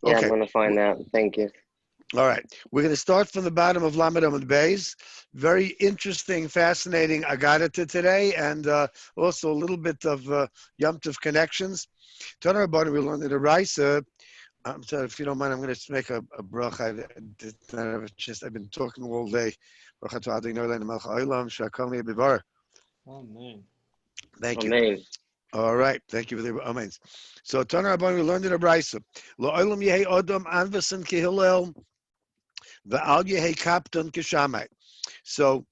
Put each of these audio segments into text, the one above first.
Yeah, I'm Okay. going to find out. Thank you. All right. We're going to start from the bottom of Lamed Amud Bais. Very interesting, fascinating Agadata today, and also a little bit of Yom Tov connections. Tana Rabbi, we learned in the Raisa. I'm sorry, if you don't mind, I'm going to make a bracha. I did not have a chance. I've been talking all day. Bracha to Adonai Eloheinu melech haolam, she'akol niyeh b'dvaro. Amen. Thank you. Amen. All right. Thank you for the amens. So, Tana Rabbi, we learned in the Raisa. Lo olam yehi odom anvasen kehillel v'al yehi kapton kishamai. So,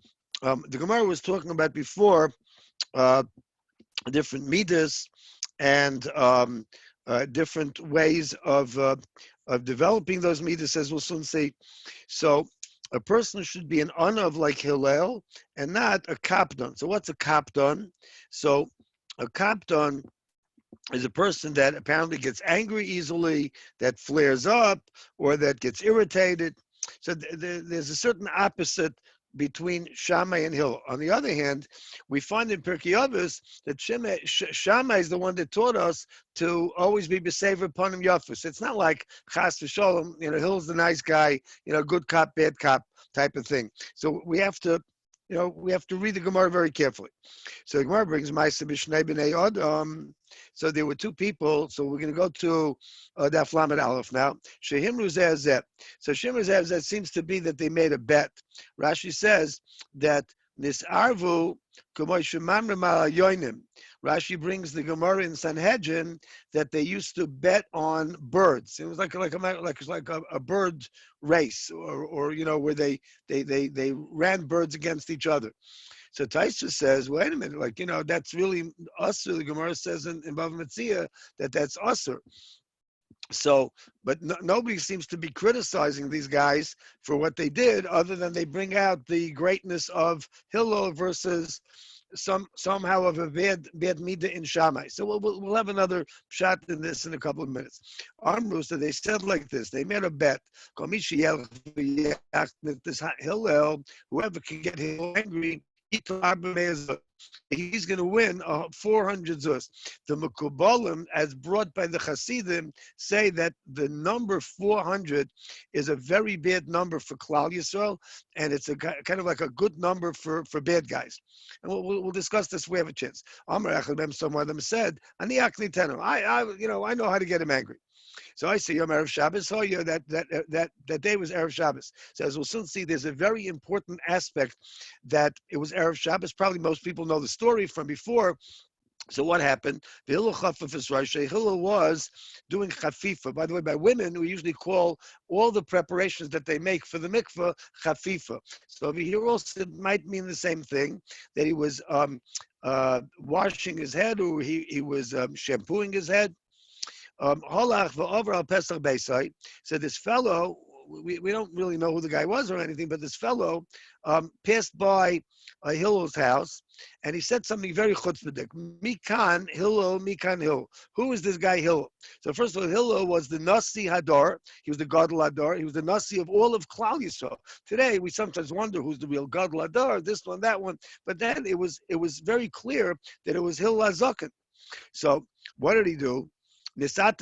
the Gemara was talking about before uh, different midas and different ways of developing those midas, as we'll soon see. So, a person should be an anav like Hillel and not a kapton. So, what's a kapton? So, a kapton is a person that apparently gets angry easily, that flares up, or that gets irritated. So there's a certain opposite between Shammai and Hill. On the other hand, we find in Pirkei Avos that Shammai is the one that taught us to always be b'sever upon him yafus. It's not like Chas v'sholom, Hill's the nice guy, good cop, bad cop type of thing. So we have to, we have to read the Gemara very carefully. So the Gemara brings Ma'aseh b'shnei b'nei Adam. So there were two people. So we're going to go to Daf Lamed Aleph now. Shehimru zeh zeh. So Shehimru zeh zeh seems to be that they made a bet. Rashi says that nisarvu k'moy shemamrim al yoinim. Rashi brings the Gemara in Sanhedrin that they used to bet on birds. It was like a bird race, or where they ran birds against each other. So Taisha says, wait a minute, that's really usher. The Gemara says in Bava Metzia that's usher. So, but nobody seems to be criticizing these guys for what they did, other than they bring out the greatness of Hillel versus somehow of a bad midah in Shammai. So we'll have another shot in this in a couple of minutes. Amru, so they said like this. They made a bet. This Hillel, whoever can get Hillel angry, he's going to win 400 zuz. The Mekubalim, as brought by the Hasidim, say that the number 400 is a very bad number for Klal Yisrael, and it's a kind of like a good number for bad guys. And we'll discuss this if we have a chance. Amar Echad, some of them said, "Ani akni tenu." I know how to get him angry. So I say Yom Erev Shabbos. Oh, yeah, that day was Erev Shabbos. So as we'll soon see, there's a very important aspect that it was Erev Shabbos. Probably most people know the story from before. So what happened? The Hillel Chafif Hillel was doing chafifa. By the way, by women, we usually call all the preparations that they make for the mikveh chafifa. So over here also it might mean the same thing, that he was washing his head, or he was shampooing his head. So this fellow, we don't really know who the guy was or anything, but this fellow passed by Hillel's house, and he said something very chutzpahdik. Mikan Hillel, Mikan Hillel. Who is this guy Hillel? So first of all, Hillel was the Nasi Hadar. He was the Gadol Hadar. He was the Nasi of all of Klal Yisrael. Today, we sometimes wonder who's the real Gadol Hadar, this one, that one. But then it was very clear that it was Hillel HaZaken. So what did he do? So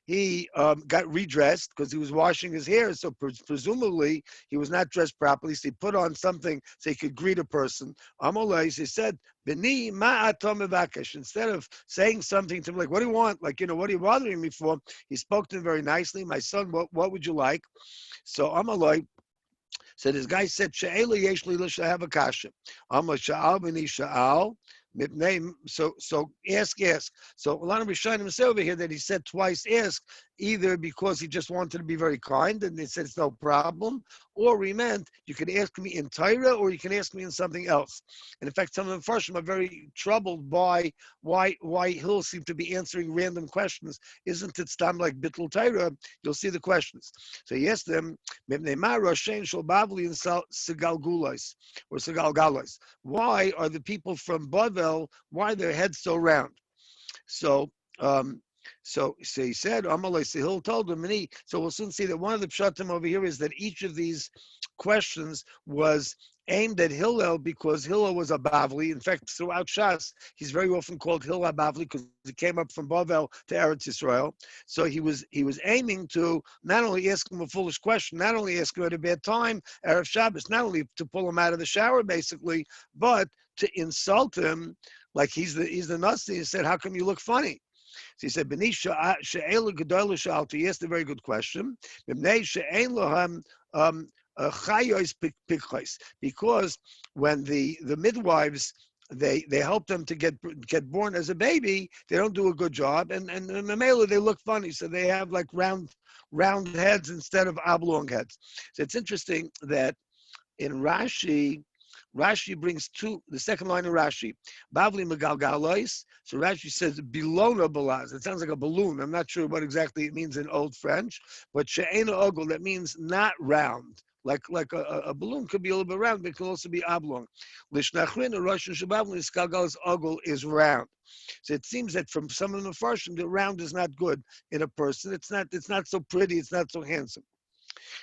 he got redressed because he was washing his hair. So presumably he was not dressed properly. So he put on something so he could greet a person. He said, instead of saying something to him like, "What do you want?" Like, what are you bothering me for? He spoke to him very nicely. "My son, what would you like?" So Amalai. So this guy said, "She'ela yesh li l'shahav akasha." Amalai sha'al b'ni sha'al. So ask. So a lot of Rishonim say over here that he said twice ask, either because he just wanted to be very kind and they said it's no problem, or he meant you can ask me in Torah or you can ask me in something else. And in fact, some of the Farshim are very troubled by why he'll seem to be answering random questions. Isn't it stam like Bittul Torah? You'll see the questions. So he asked them, why are the people from Bavel, why are their heads so round? So he said, Amalei Sehil told him, so we'll soon see that one of the pshatim over here is that each of these questions was aimed at Hillel because Hillel was a Bavli. In fact, throughout Shas, he's very often called Hillel Bavli because he came up from Bavel to Eretz Yisrael. So he was aiming to not only ask him a foolish question, not only ask him at a bad time, Erev Shabbos, not only to pull him out of the shower, basically, but to insult him like he's the Nazi and said, "How come you look funny?" So he said, "B'ni she'elu gedolah shalti." He asked a very good question. B'nei she'en lohem chayos pikchos, because when the midwives they help them to get born as a baby, they don't do a good job, and in the male they look funny, so they have like round heads instead of oblong heads. So it's interesting that in Rashi brings the second line of Rashi, Bavli Megalgalos. So Rashi says Bilona Balaz. It sounds like a balloon. I'm not sure what exactly it means in Old French, but She'ena Ogul, that means not round. Like a balloon could be a little bit round, but it can also be oblong. Lishnachrin, a Russian Shabavli, Skalgalos Ogul is round. So it seems that from some of the Mefarshim, the round is not good in a person. It's not so pretty, it's not so handsome.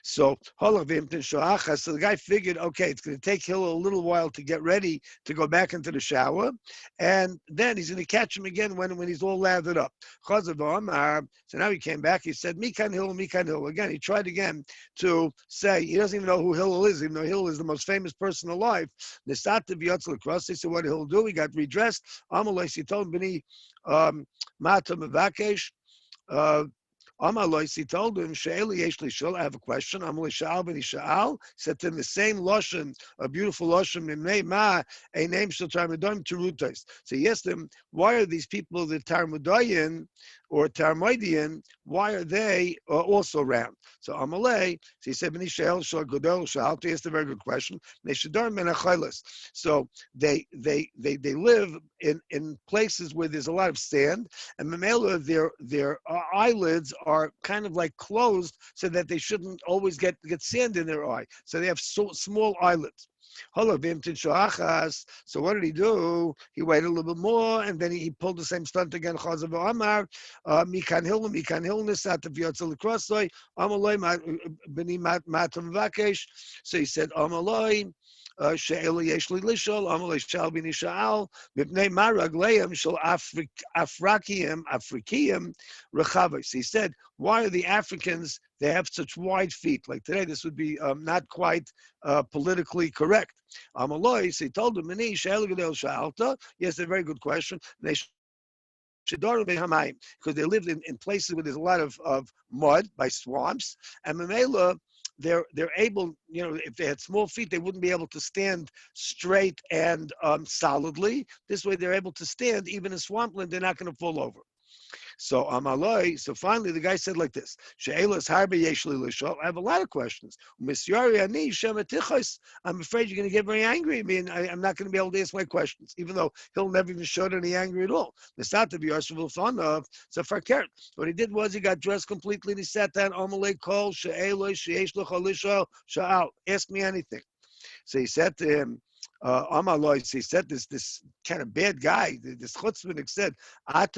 So the guy figured, okay, it's going to take Hillel a little while to get ready to go back into the shower, and then he's going to catch him again when he's all lathered up. So now he came back. He said, Mikan Hillel. Again, he tried again to say he doesn't even know who Hillel is, even though Hillel is the most famous person alive. He said, what did Hillel do? He got redressed. He told him, Mata Mavakesh. He told him, I have a question. He said to him the same Lashon, a beautiful Lashon, a name Terutais. So he asked him, why are these people, the Tarmudayan or Tarmoidian, why are they also round? So Amalei, so he said, he asked a very good question. So they live in places where there's a lot of sand, and Mamela, their eyelids are kind of like closed so that they shouldn't always get sand in their eye. So they have small eyelids. So what did he do? He waited a little bit more, and then he pulled the same stunt again. So he said, שאלה יש לי לשאול, אמר שאל בי נשאל, מפני מה רגליהם של Afrikiim רחבות. So he said, why are the Africans, they have such wide feet? Like today, this would be not quite politically correct. So he told him, yes, a very good question. Because they lived in places where there's a lot of mud by swamps, and Mamela, they're able, if they had small feet, they wouldn't be able to stand straight and solidly. This way, they're able to stand even in swampland. They're not going to fall over. So finally the guy said like this, I have a lot of questions. I'm afraid you're going to get very angry at me, and I'm not going to be able to ask my questions, even though he'll never even showed any anger at all. So what he did was he got dressed completely and he sat down, ask me anything. So he said to him, he said this kind of bad guy, this chutzpahnik said, are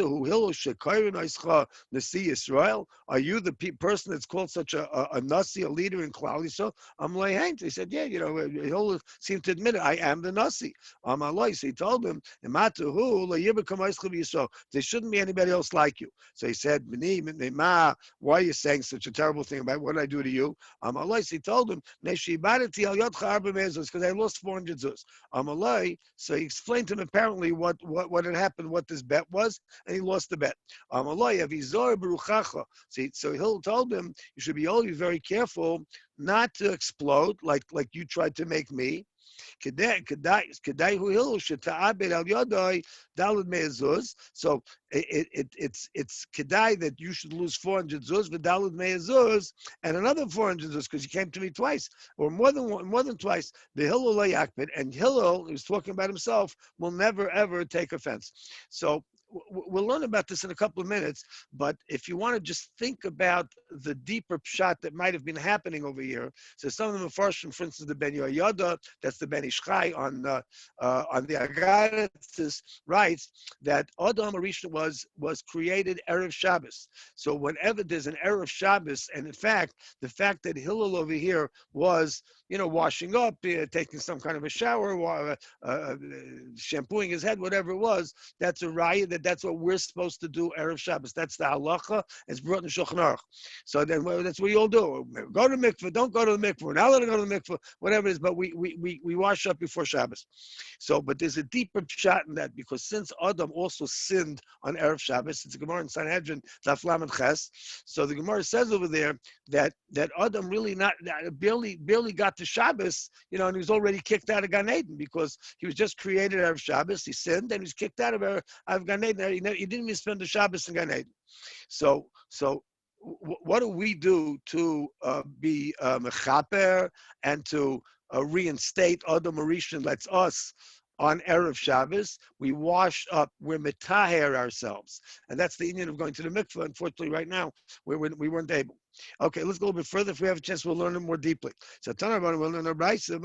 you the person that's called such a nasi, a leader in Klal Yisrael? He said, yeah, he'll seem to admit it, I am the nasi. So he told him, there shouldn't be anybody else like you. So he said, why are you saying such a terrible thing about what did I do to you? So he told him, because I lost 400 zuz. So he explained to him apparently what had happened, what this bet was, and he lost the bet. So Hill told him, you should be always very careful not to explode like you tried to make me. So it's kedai that you should lose 400 zuz v'dalad me'ezuz and another 400 zuz because you came to me twice or more than twice. The Hillel and Hillel, who's talking about himself, will never ever take offense. So we'll learn about this in a couple of minutes, but if you want to just think about the deeper pshat that might have been happening over here, so some of the Mefarshim, for instance, the Ben Yehudah, that's the Ben Ish Chai on the Agadah, writes that Adam Rishon was created Erev Shabbos. So whenever there's an Erev Shabbos, and in fact, the fact that Hillel over here was, washing up, taking some kind of a shower, shampooing his head, whatever it was, that's a raya that's what we're supposed to do Erev Shabbos. That's the halacha. It's brought in Shulchan Aruch. So then that's what you all do. Go to the mikveh, don't go to the mikveh. We're not allowed to go to the mikveh, whatever it is, but we wash up before Shabbos. So, but there's a deeper pshat in that, because since Adam also sinned on Erev Shabbos, it's a Gemara in Sanhedrin, Daf Lamed Ches. So the Gemara says over there that Adam really barely got to Shabbos, and he was already kicked out of Gan Eden, because he was just created Erev Shabbos. He sinned and he was kicked out of Gan Eden. He didn't even spend the Shabbos in Gan Eden. So what do we do to be mechaper and to reinstate Adam Rishon? That's us. On Erev Shabbos, we wash up, we're metaher ourselves. And that's the union of going to the mikveh. Unfortunately, right now, we weren't able. Okay, let's go a little bit further. If we have a chance, we'll learn it more deeply. So, we'll learn the Bais. So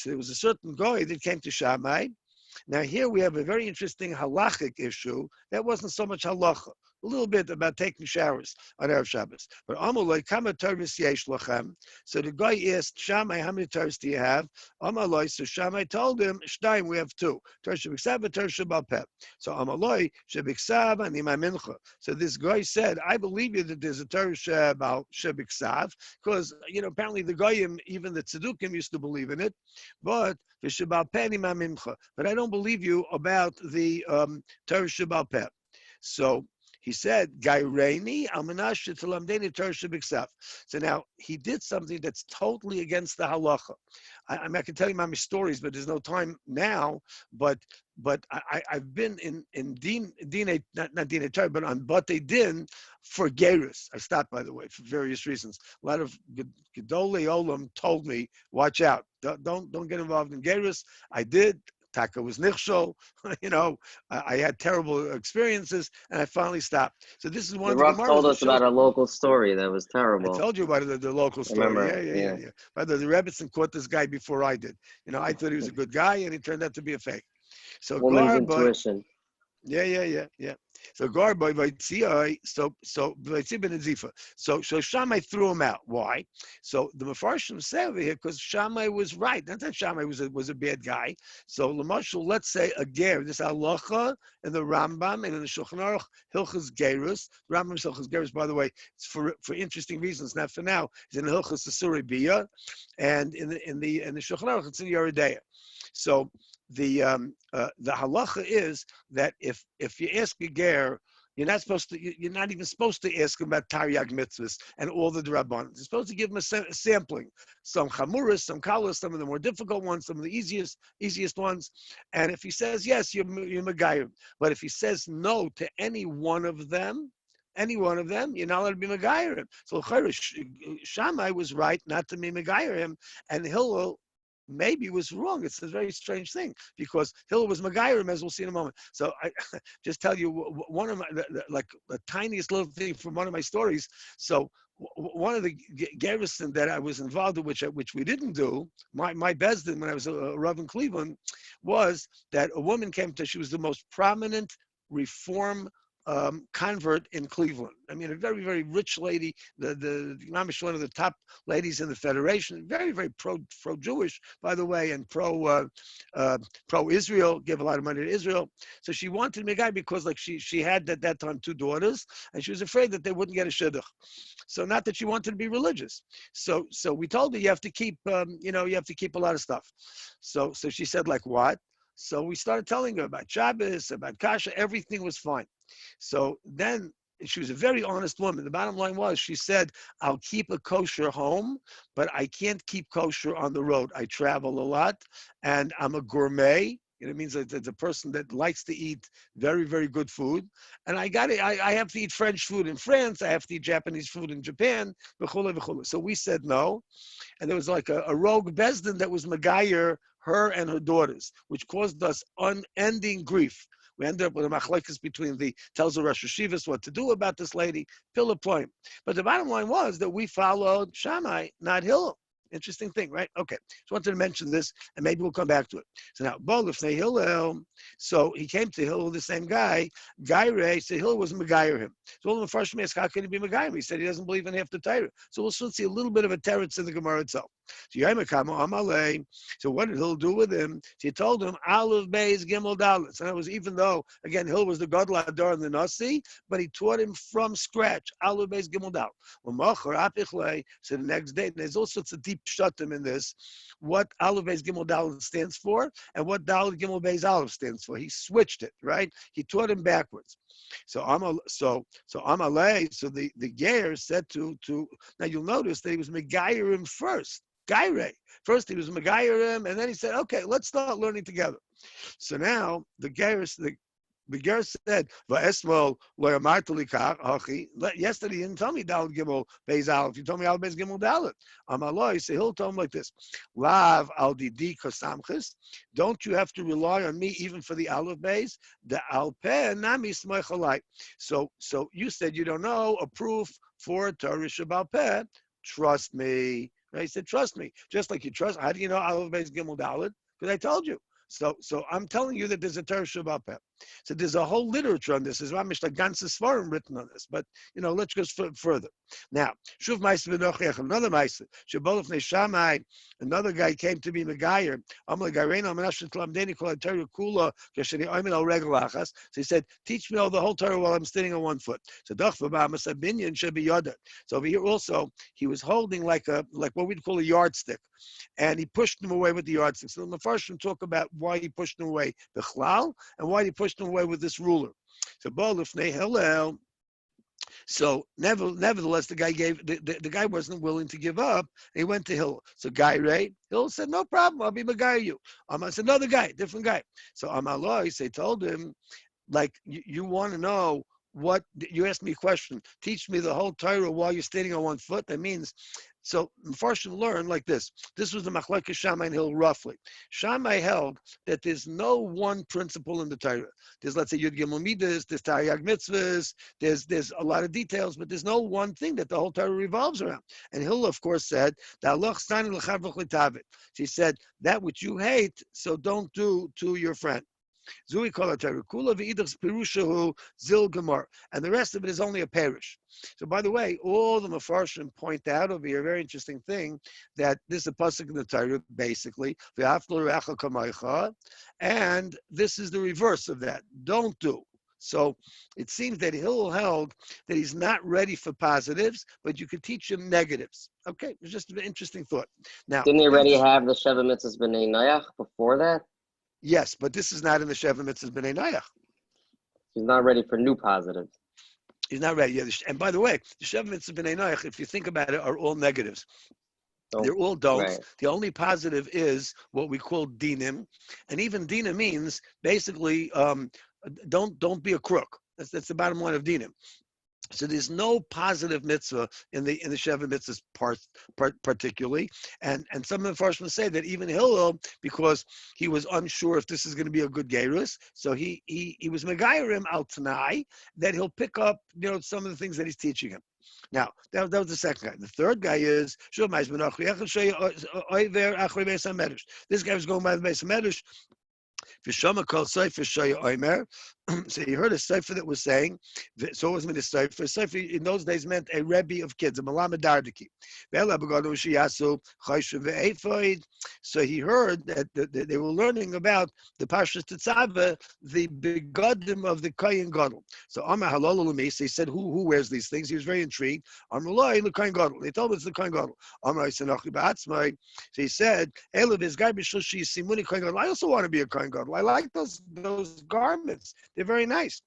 there was a certain guy that came to Shammai. Now here we have a very interesting halachic issue. That wasn't so much halacha, a little bit about taking showers on Erev Shabbos. But Amaloi, kama tervis yesh lachem. So the guy asked Shammai, how many tervis do you have? Amaloi, so Shammai told him, Shtayim, we have two. Tersh b'ksav and tersh b'alpeh. So Amaloi, shebiksav and ima mincha. So this guy said, I believe you that there's a tersh shebiksav, because, apparently the goyim, even the tzedukim used to believe in it, but I don't believe you about the tersh b'alpeh. So he said, Gaireini almanash t'lamdeni tersh b'ksav. So now he did something that's totally against the halacha. I can tell you my stories, but there's no time now. But I've been in din not din Torah, but on batei din for gerus. I stopped, by the way, for various reasons. A lot of gedolei olam told me, watch out, don't get involved in gerus. I did. Taka was nichshol, I had terrible experiences, and I finally stopped. So this is one of the Rav Gemaras told us about a local story that was terrible. I told you about the local story. Yeah. By the way, the Rebbetzin caught this guy before I did. I thought he was a good guy, and he turned out to be a fake. So woman's intuition. Yeah. So Garboy Vaitzia, so Shammai threw him out. Why? So the Mefarshim say over here, because Shammai was right. Not that Shammai was a bad guy. So Lamashal, let's say a ger, this halacha in the Rambam and in the Shulchan Aruch, Hilchas Gerus. Rambam Hilchas Gerus, by the way, it's for interesting reasons. Not for now. It's in Hilchas Asuri Biyah, and in the Shulchan Aruch, it's in Yeridea. So the halacha is that if you ask a ger, you're not even supposed to ask him about Taryag mitzvahs and all the Drabanan. You're supposed to give him a sampling, some chamuras, some kalas, some of the more difficult ones, some of the easiest ones. And if he says yes, you're megayim. But if he says no to any one of them, you're not allowed to be megayim. So Shammai was right not to be megayim, and Hillel maybe was wrong. It's a very strange thing, because Hillel was Megayrim, as we'll see in a moment. So I just tell you one of my, the tiniest little thing from one of my stories. So one of the garrison that I was involved in, which we didn't do, my Bezdin when I was a Rav in Cleveland, was that a woman came to, she was the most prominent Reform convert in Cleveland. I mean, a very, very rich lady, the one of the top ladies in the Federation, very, very pro-Jewish, by the way, and pro-Israel, gave a lot of money to Israel. So she wanted me a guy because she had at that time 2 daughters, and she was afraid that they wouldn't get a shidduch. So not that she wanted to be religious. So we told her you have to keep, you have to keep a lot of stuff. So she said, like what? So we started telling her about Shabbos, about Kasha, everything was fine. So then she was a very honest woman. The bottom line was, she said, I'll keep a kosher home, but I can't keep kosher on the road. I travel a lot, and I'm a gourmet. It means that it's a person that likes to eat very, very good food. And I have to eat French food in France. I have to eat Japanese food in Japan. So we said no. And there was like a rogue Bezdin that was Megayer her and her daughters, which caused us unending grief. We ended up with a machlokes between the tells the Rosh Hashivas what to do about this lady, Pillar point. But the bottom line was that we followed Shammai, not Hillel. Interesting thing, right? Okay. Just wanted to mention this, and maybe we'll come back to it. So now, Bolifnei Hillel. So he came to Hillel, the same guy. Gaire said Hillel was Megayer him. So all the first asked, how can he be Megayer him? He said he doesn't believe in half the Torah. So we'll soon see a little bit of a teretz in the Gemara itself. So what did Hillel do with him? So he told him, Aleph Bais Gimel Dalet. So that was, even though, again, Hillel was the Gadol Adar and the Nasi, but he taught him from scratch. Aleph Bais Gimel Dalet. So the next day, there's all sorts of deep shuttim in this, what Aleph Beis Gimel Dalet stands for and what Dalet Gimel Beis Aleph stands for. He switched it, right? He taught him backwards. So Amalei, so the Geir said to now you'll notice that he was Megayer him first. Gaire. First he was Megayer him, and then he said, okay, let's start learning together. So now the Geir said, "Va'esmol lo yamartu likach hachi." Yesterday you didn't tell me Dalet Gimel Beis Aleph. You told me Al Beis Gimel Dalet. Amaloi, so he'll tell him like this: Lav al didi kasamchis. Don't you have to rely on me even for the Aleph Beis? The Alpeh nami smechalai. So you said you don't know a proof for Torah Shabbal Peh. Trust me. Right? He said, trust me. Just like you trust. How do you know Aleph Beis Gimel Dalet? Because I told you. So I'm telling you that there's a Torah Shabbal Peh. So there's a whole literature on this. There's Ramish like ganze Sfarim written on this. But let's go further. Now, Shuv Ma'aseh v'nochiach, another Ma'aseh. Shebolef Shammai, another guy came to be Megayer. Amalei Gareinu Menashe Tlamdeni Kol HaTorah Kula Kesheni Oimen Al Regel Achas. So he said, teach me all the whole Torah while I'm standing on one foot. So Dach v'Ba'amas Binyan Shebi Yodah. So over here also, he was holding like what we'd call a yardstick, and he pushed him away with the yardstick. So the Mefarshim talk about why he pushed him away b'chlal and why he pushed him away with this ruler. So Bolifnei Hillel. So nevertheless, the guy the guy wasn't willing to give up. And he went to Hillel. So Hillel said, no problem, I'll be Megayer you. It's another guy, different guy. So Amaloi, they told him, like, you want to know what, you asked me a question, teach me the whole Torah while you're standing on one foot. That means, so Mepharshim learn like this. This was the machlokes Shammai and Hillel roughly. Shammai held that there's no one principle in the Torah. There's, let's say, Yud Gimel Midas, there's Taryag Mitzvahs, there's a lot of details, but there's no one thing that the whole Torah revolves around. And Hillel, of course, said, he said, that which you hate, so don't do to your friend. Zui kol Torah kula v'idachs pirushahu zil gemar, and the rest of it is only a parish. So, by the way, all the Mefarshim point out over here a very interesting thing, that this is a pasuk in the Torah, basically, v'haftal re'acha kamaycha, and this is the reverse of that. Don't do. So it seems that Hillel held that he's not ready for positives, but you could teach him negatives. Okay, it's just an interesting thought. Now, didn't he already have the Sheva Mitzvahs B'nai Noach before that? Yes, but this is not in the Sheva Mitzvahs B'nai Noach. He's not ready for new positives. He's not ready. Yeah, and by the way, the Sheva Mitzvahs B'nai Noach, if you think about it, are all negatives. They're all don'ts. Right. The only positive is what we call dinim, and even dinim means basically don't be a crook. That's the bottom line of dinim. So there's no positive mitzvah in the Sheva mitzvahs particularly, and some of the Farshman say that even Hillel, because he was unsure if this is going to be a good gerus, so he was megayerim al tanai, that he'll pick up some of the things that he's teaching him. Now that was the second guy. The third guy is this guy was going by the Beis Medrash. So he heard a cipher that was saying, so it wasn't a cipher. Cipher in those days meant a Rebbe of kids, a Malamed Dardiki. So he heard that they were learning about the Parshas Tetzaveh, the begodim of the Kohen Gadol. So Amar Halol Lumi, so he said, who wears these things? He was very intrigued. Amrullah, the Kohen Gadol. They told him it's the Kohen Gadol. Amar Yisanachi Ba'atzmai. So he said, Elav is Gai B'Shloshi Simuni Kohen Gadol. I also want to be a Kohen Gadol. I like those garments. They're very nice.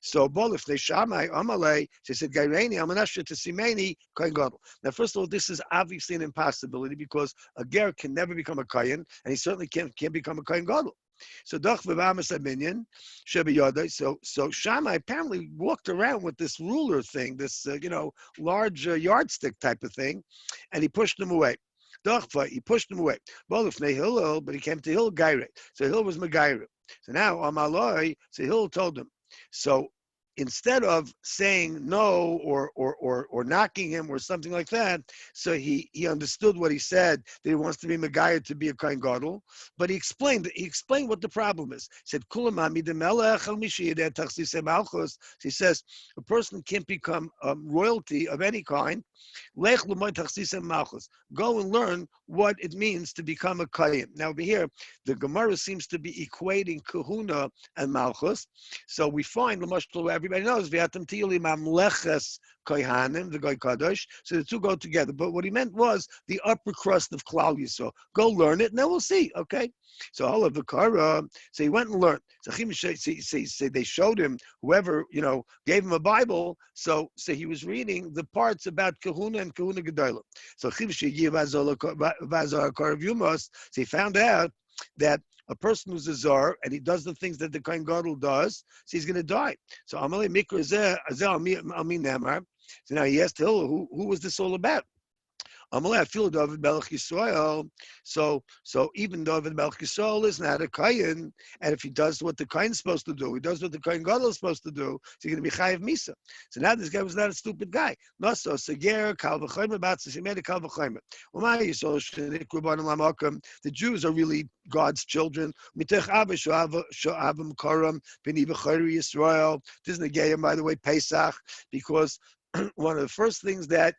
So Bolif they Shammai Amalei, she said Gaireni Amanasha to Simeni Kohen Gadol. Now, first of all, this is obviously an impossibility because a ger can never become a kohen, and he certainly can't become a Kohen Gadol. So Dach v'Bamas Abinyan Shebi Yodai. So Shammai apparently walked around with this ruler thing, this large yardstick type of thing, and he pushed him away. Dochva, he pushed him away. Hillel, but he came to Hillel Gaire. So Hillel was Magaire. So now Amaloi, so Hillel told him. So instead of saying no or knocking him or something like that, so he understood what he said, that he wants to be Megayah to be a Kohen Gadol, but he explained what the problem is. He said, he says, a person can't become royalty of any kind. Go and learn what it means to become a Kohen. Now over here, the Gemara seems to be equating Kahuna and Malchus. So we find everybody knows V'atam Tili Mamleches Kohanim, the Goy Kadosh. So the two go together. But what he meant was the upper crust of Klal Yisrael. Go learn it, and then we'll see. Okay. So all of the Kara. So he went and learned. So they showed him whoever gave him a Bible. So he was reading the parts about Kahuna and Kahuna Gedolah. So he found out that a person who's a czar and he does the things that the Kohen Gadol does, so he's going to die. So Amalei Mikra Amin Nemar. So now he asked Hillel, who was this all about? Amalei, I feel David Melech Yisrael. So even David Melech Yisrael is not a Kohen, and if he does what the Kohen is supposed to do, he does what the Kohen Gadol is supposed to do, so he's going to be Chayiv Misa. So now this guy was not a stupid guy. No, so Seger Kal V'Chomer Batzis, he made a Kal V'Chomer. The Jews are really God's children. Mitech Abba Sho'avim Koram B'ni B'Chayri Yisrael. This is Negayim, by the way, Pesach, because one of the first things that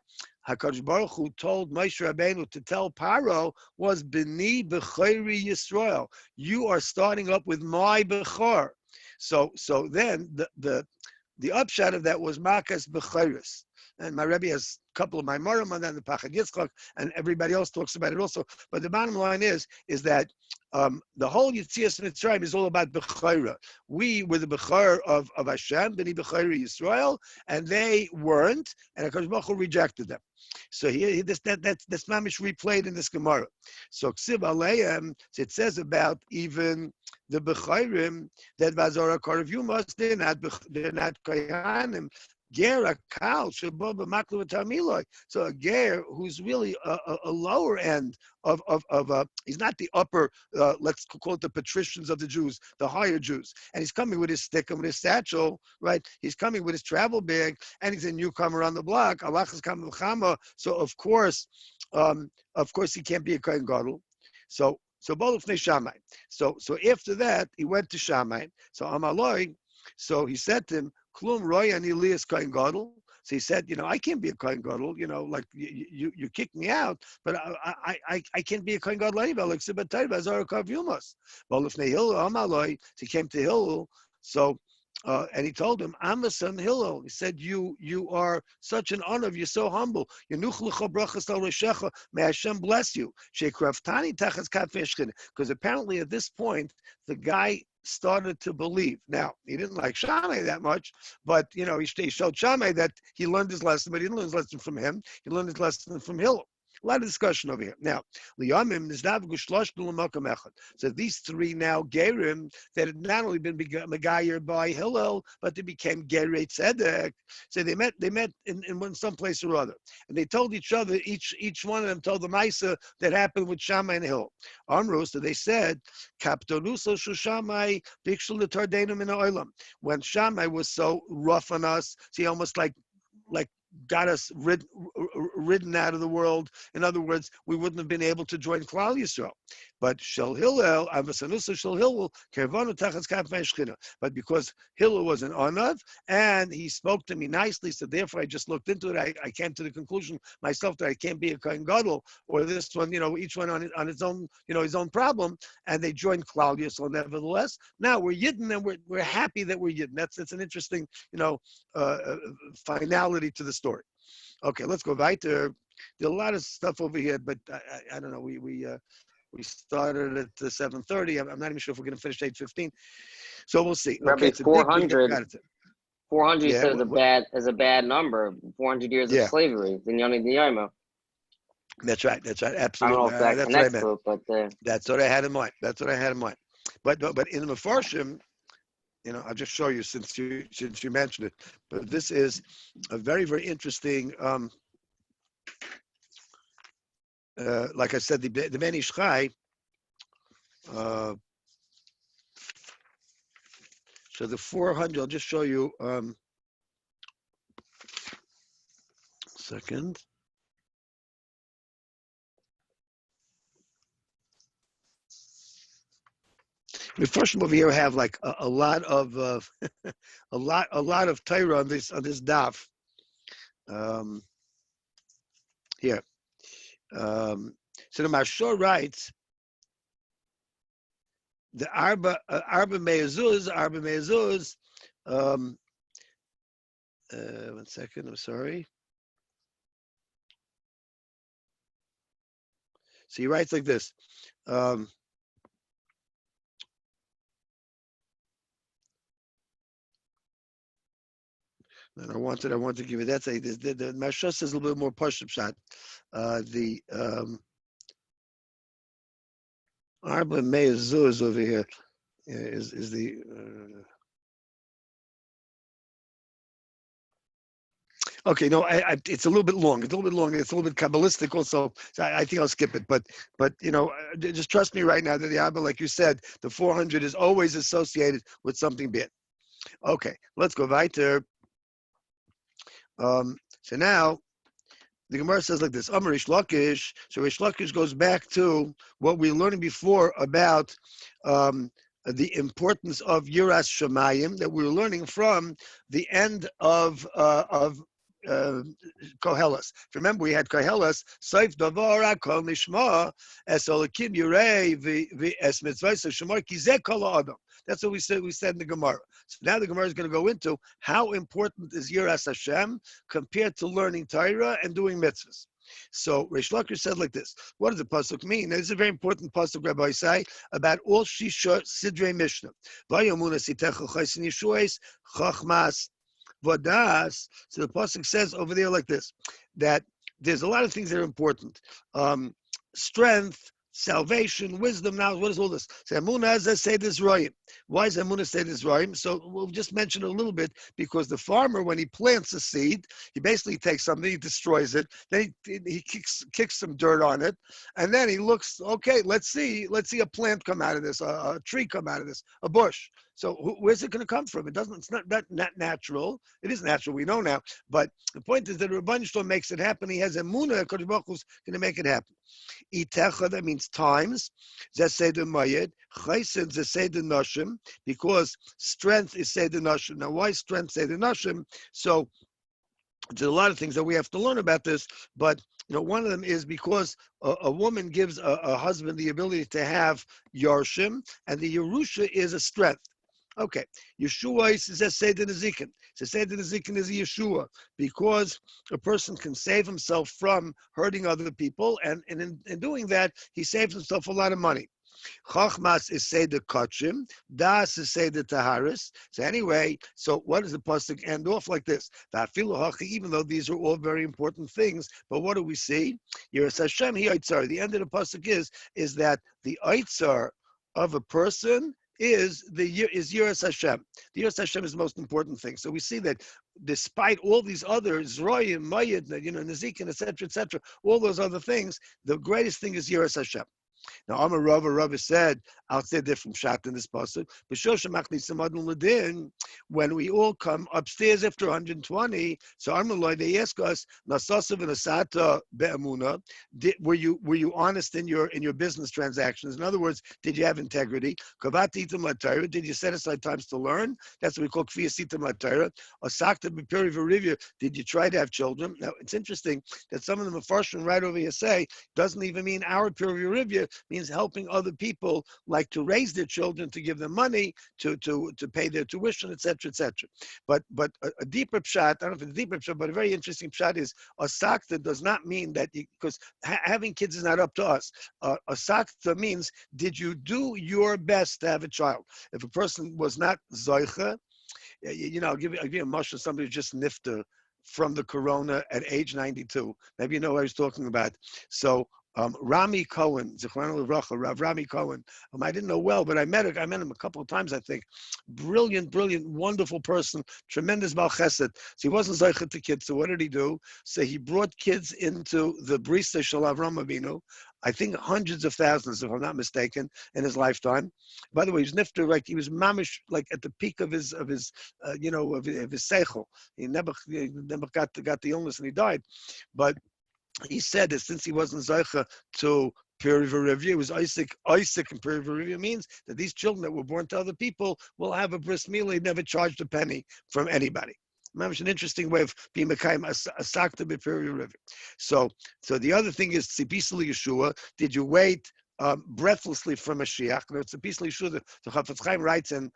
HaKadosh Baruch Hu told Moshe Rabbeinu to tell Paro was B'ni B'Chayri Yisrael. You are starting up with my B'chor. So then the upshot of that was Makas B'Chayris. And my Rabbi has a couple of my Morah on that, the Pachad Yitzchak, and everybody else talks about it also. But the bottom line is that the whole Yitzias Mitzrayim is all about B'chayra. We were the B'char of Hashem, B'ni B'chayri Yisrael, and they weren't, and HaKadosh Baruch Hu rejected them. So that's mamish replayed in this Gemara. So Ksiv Aleim, it says about even the B'chayrim that Vazora Karav Yumas, they're not Kohanim. Ger Akal Shabba Maklu Tamiloi. So a ger who's really a lower end of he's not the upper, let's call it the patricians of the Jews, the higher Jews. And he's coming with his stick and with his satchel, right? He's coming with his travel bag, and he's a newcomer on the block. Allah is coming Chama. So of course he can't be a Kohen Gadol. So both of Shammai. So after that he went to Shammai. So Amaloi. So he said to him, Klum Roy and Elias Kohen Gadol. So he said, I can't be a Kohen Gadol, like you kicked me out, but I can't be a Kohen Gadol anyway. Like Sibatay Bazar Kav Yumas. Well, if Hillel Amaloi, he came to Hillel. So and he told him, I'm a son Hillel. He said, you are such an honor. You're so humble. May Hashem bless you. Because apparently at this point, the guy started to believe. Now, he didn't like Shammai that much, but, he showed Shammai that he learned his lesson, but he didn't learn his lesson from him. He learned his lesson from Hillel. A lot of discussion over here. Now, so these three now Gerim that had not only been Megayer by Hillel, but they became Gerei Tzedek. So they met in some place or other, and they told each other. Each one of them told the Maisa that happened with Shammai and Hillel. Amru, so they said, Kaptonuso Shammai Bikshul L'Tardeinu Min Ha'olam. When Shammai was so rough on us, so he almost like got us ridden out of the world. In other words, we wouldn't have been able to join Klal Yisrael. But Shel Hillel, but because Hillel was an Onav, and he spoke to me nicely, so therefore I just looked into it. I came to the conclusion myself that I can't be a Kohen Gadol, or this one, each one on its own, his own problem, and they joined Klal Yisrael. Nevertheless, now we're Yidden, and we're happy that we're Yidden. That's an interesting, finality to the story. Okay, let's go weiter. There's a lot of stuff over here, but I don't know. We started at 7:30. I'm not even sure if we're going to finish at 8:15. So we'll see. Rabbi, okay, it's 400. 400 yeah, is a bad number. 400 years of slavery. That's right. Absolutely. I don't know if that connects to it, but that's what I had in mind. But in the Mefarshim, I'll just show you since you mentioned it. But this is a very, very interesting like I said, the Ben Ish Chai. So the 400. I'll just show you. Second. We first over here have like a lot of a lot of Torah on this daf. Here. So the Mashor writes the Arba Me'ezuz. 1 second. I'm sorry. So he writes like this. And I want to give you that. The Mashor says a little bit more push-up shot. The Arba Me'ezuz over here is the. Okay, no, it's a little bit long. It's a little bit Kabbalistic also. So I think I'll skip it. But just trust me right now that the Abba, like you said, the 400 is always associated with something big. Okay, let's go weiter. So now the Gemara says like this: Amar Rish Lakish. So Rish Lakish goes back to what we were learning before about the importance of Yiras Shamayim that we were learning from the end of Kehillas. Remember, we had Kehillas. Saif Davara Kol Nishma Es Olakim Yurei Es Mitzvayis Shemar Kizeh Kol Adam. That's what we said. We said in the Gemara. So now the Gemara is going to go into how important is Yiras Hashem compared to learning Torah and doing mitzvahs. So Rish Lakish said like this: what does the pasuk mean? This is a very important pasuk, Rabbi say, about all Shisha Sidrei Mishnah. Vayomuna sitecha chaysin yishues chachmas vadas. So the pasuk says over there like this, that there's a lot of things that are important. Strength, salvation, wisdom, knowledge. What is all this? So Emunah is say this Royim. Why is Emunah say this Royim? So we'll just mention a little bit, because the farmer, when he plants a seed, he basically takes something, he destroys it, then he kicks some dirt on it, and then he looks, okay, let's see a plant come out of this, a tree come out of this, a bush. So where's it going to come from? It's not natural. It is natural, we know now. But the point is that Rabbi Shalom makes it happen. He has Emunah, Kodesh Baruch Hu's going to make it happen. Itecha, that means times. Zesed Mayed. Chaysid Zesed Nashim, because strength is Seder Nashim. Now, why strength Seder Nashim? So there's a lot of things that we have to learn about this, but one of them is because a woman gives a husband the ability to have Yarshim, and the Yerusha is a strength. Okay, Yeshua says Seder Nezikin. So Seder Nezikin is a Yeshua, because a person can save himself from hurting other people, and in doing that, he saves himself a lot of money. Chachmas is Seder Kachim, Das is Seder Taharis. So anyway, so what does the pasuk end off like this? Even though these are all very important things, but what do we see? Yiras Hashem hi Eitzar. The end of the pasuk is that the Eitzar of a person is Yiras Hashem. The Yiras Hashem is the most important thing. So we see that despite all these other Zroyim, Mayid, Nezikin, etc., all those other things, the greatest thing is Yiras Hashem. Now, Amar Rava said, I'll say different shot in this pasuk. When we all come upstairs after 120, so Amar they ask us, Nasasav and Asata be'amuna, were you honest in your business transactions? In other words, did you have integrity? Did you set aside times to learn? That's what we call kfiyasitim latayra. Asakta b'peri v'rivya. Did you try to have children? Now, it's interesting that some of the Mefarshim right over here say doesn't even mean our peri v'rivya, means helping other people, like to raise their children, to give them money, to pay their tuition, etc., etc. But a deeper pshat, I don't know if it's a deeper pshat, but a very interesting pshat is asakta does not mean that, because having kids is not up to us. Asakta means, did you do your best to have a child? If a person was not zoicha, I'll give you a mush of somebody who just nifter from the corona at age 92. Maybe you know what I was talking about. So Rami Cohen, Zichranu Livracha, Rav Rami Cohen. I didn't know well, but I met him a couple of times, I think. Brilliant, wonderful person, tremendous Baal Chesed. So he wasn't Zeichet to kids, so what did he do? So he brought kids into the Brisa Shel Avram Avinu, I think hundreds of thousands, if I'm not mistaken, in his lifetime. By the way, he was nifter, like he was mamish, like at the peak of his seichel. He never got the illness and he died, but he said that since he wasn't Zeicha to peer review, it was Isaac and peer review means that these children that were born to other people will have a bris milah. He never charged a penny from anybody. It's an interesting way of being Mekayim a sakta peer review. So the other thing is Tzibisli Yeshua. Did you wait breathlessly from Mashiach? No, it's Tzibisli Yeshua. The Chafetz Chaim writes in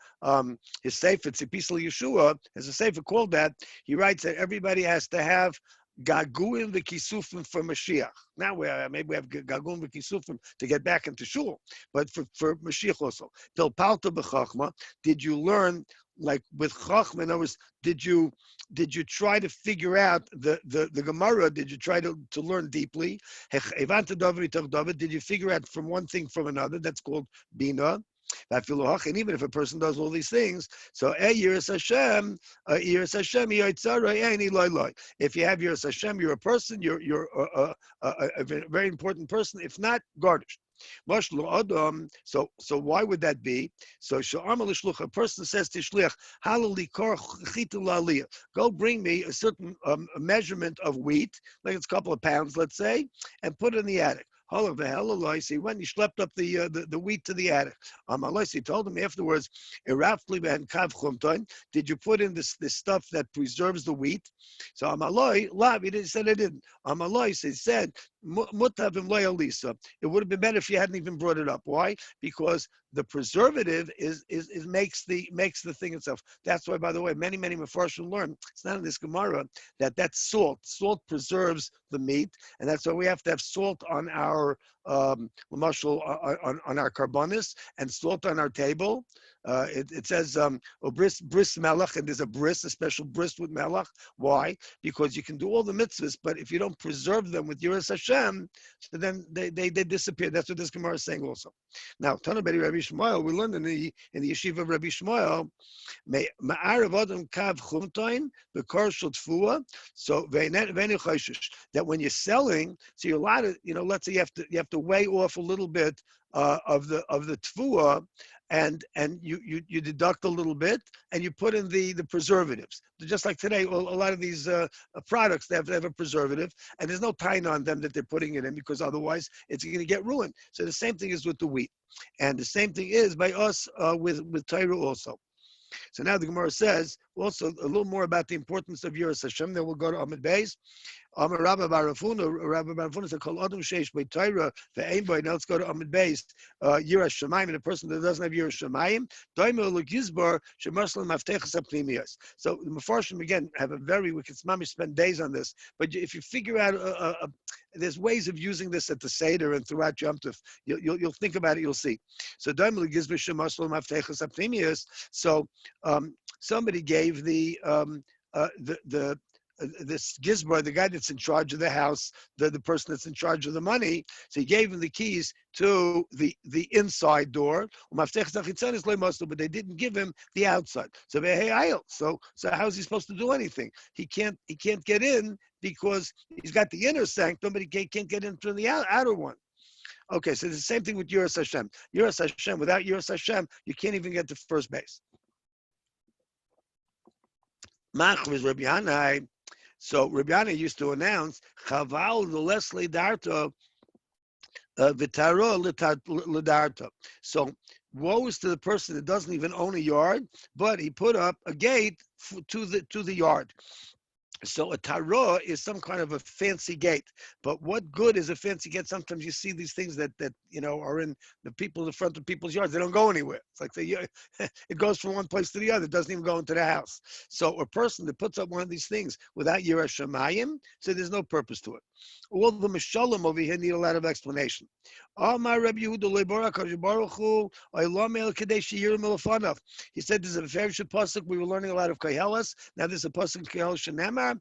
his sefer Tzibisli Yeshua, as a sefer called that. He writes that everybody has to have Gaguim v'kisufim for Mashiach. Now maybe we have Gaguim v'kisufim to get back into shul, but for Mashiach also. Til palta b'chachma. Did you learn like with chachma? In other words, did you try to figure out the Gemara? Did you try to learn deeply? Did you figure out from one thing from another? That's called bina. And even if a person does all these things, so if you have Yiras Hashem, you're a person, you're a very important person. If not, garnished. So why would that be? So a person says to shliach, go bring me a certain measurement of wheat, like it's a couple of pounds, let's say, and put it in the attic. He went, he schlepped up the wheat to the attic. He told him afterwards, did you put in this stuff that preserves the wheat? So he said I didn't. He said, it would have been better if you hadn't even brought it up. Why? Because the preservative makes the thing itself. That's why, by the way, many Mefarshim learn, it's not in this Gemara, that's salt. Salt preserves the meat, and that's why we have to have salt on our on our karbonis and salt on our table. It says bris melach, and there's a special bris with melach. Why? Because you can do all the mitzvahs, but if you don't preserve them with Yiras Hashem, so then they disappear. That's what this Gemara is saying also. Now, Tana Beri Rabbi Shmuel, we learned in the yeshiva of Rabbi Shmuel, ma'arav adam kav chumtain b'kar shel tfuah. So that when you're selling, so you're allowed to, let's say you have to weigh off a little bit of the tfuah, and you deduct a little bit, and you put in the preservatives. Just like today, a lot of these products, they have a preservative, and there's no time on them that they're putting it in, because otherwise it's going to get ruined. So the same thing is with the wheat, and the same thing is by us with Torah also. So now the Gemara says also a little more about the importance of Yiras Hashem. Then we'll go to Amid Bais. Rabbi Barafuna said, "Kol adam sheish by Torah ve'ein by." Now let's go to Amid Bais. Yiras Shemayim, and a person that doesn't have Yiras Shemayim, doimel legizbar shemaslan maftechas apnimiyas. So the Mefarshim again have a very, we could spend days on this, but if you figure out there's ways of using this at the Seder and throughout Yom Tov. You'll think about it. You'll see. So doimel legizbar shemaslan maftechas apnimiyas. So somebody gave this gizbar, the guy that's in charge of the house, the person that's in charge of the money. So he gave him the keys to the inside door, but they didn't give him the outside. So how's he supposed to do anything? He can't get in because he's got the inner sanctum, but he can't get in through the outer one. Okay, so it's the same thing with Yiras Hashem. Yiras Hashem, without Yiras Hashem, you can't even get to first base. Mach was Rabbi Hanai. So Rabbi Hanai used to announce, Chaval the Leslie Darto, Vitaro Lidarto. So woe is to the person that doesn't even own a yard, but he put up a gate to the yard. So a taro is some kind of a fancy gate, but what good is a fancy gate? Sometimes you see these things that are in the people in the front of people's yards. They don't go anywhere. It's like it goes from one place to the other. It doesn't even go into the house. So a person that puts up one of these things without Yiras Shemayim, so there's no purpose to it. All the Mishalim over here need a lot of explanation. He said there's a very pasuk. We were learning a lot of Kehillas. Now there's a pasuk in Kehillas Shenamar.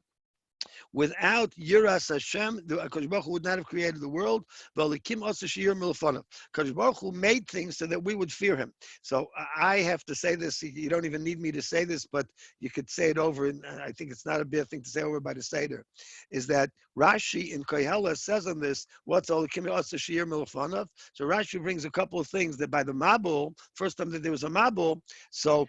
Without Yiras Hashem, the Akadosh Baruch Hu would not have created the world. V'alikim also shiur milfanav. Akadosh Baruch Hu made things so that we would fear him. So I have to say this. You don't even need me to say this, but you could say it over. And I think it's not a bad thing to say over by the Seder. Is that Rashi in Kehillas says on this, what's alikim also shiur milfanav? So Rashi brings a couple of things that by the Mabul, first time that there was a Mabul, so